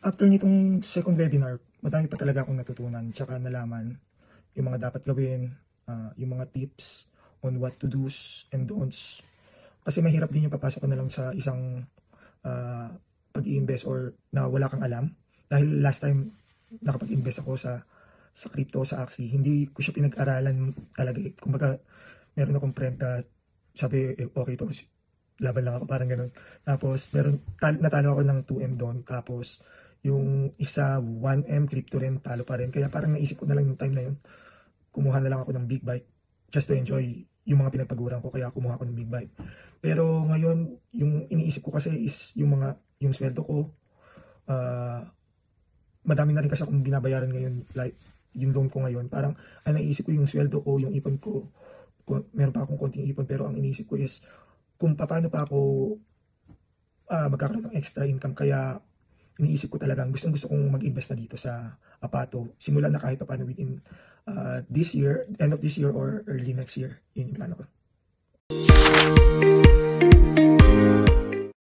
After nitong second webinar, madami pa talaga akong natutunan tsaka nalaman yung mga dapat gawin, yung mga tips on what to do's and don'ts. Kasi mahirap din yung papasok ka na lang sa isang pag-i-invest or na wala kang alam. Dahil last time nakapag-invest ako sa crypto, sa Axie, hindi ko siya pinag-aralan talaga eh. Kumbaga, meron akong friend na sabi, okay to, laban lang ako, parang ganun. Tapos, natalo ako ng 2M doon. Tapos, yung isa, 1M, crypto rin, talo pa rin. Kaya parang naisip ko na lang yung time na yun, kumuha na lang ako ng big bite just to enjoy yung mga pinagpaguran ko, kaya kumuha ako ng big bite. Pero ngayon, yung iniisip ko kasi is yung sweldo ko, madami na rin kasi akong binabayaran ngayon, like yung loan ko ngayon. Parang ang naisip ko yung sweldo ko, yung ipon ko, meron pa akong konting ipon, pero ang iniisip ko is kung paano pa ako magkakaroon ng extra income. Kaya iniisip ko talagang gustong-gusto kong mag-invest na dito sa Apato. Simulan na kahit paano within this year, end of this year or early next year. Yun yung plano ko.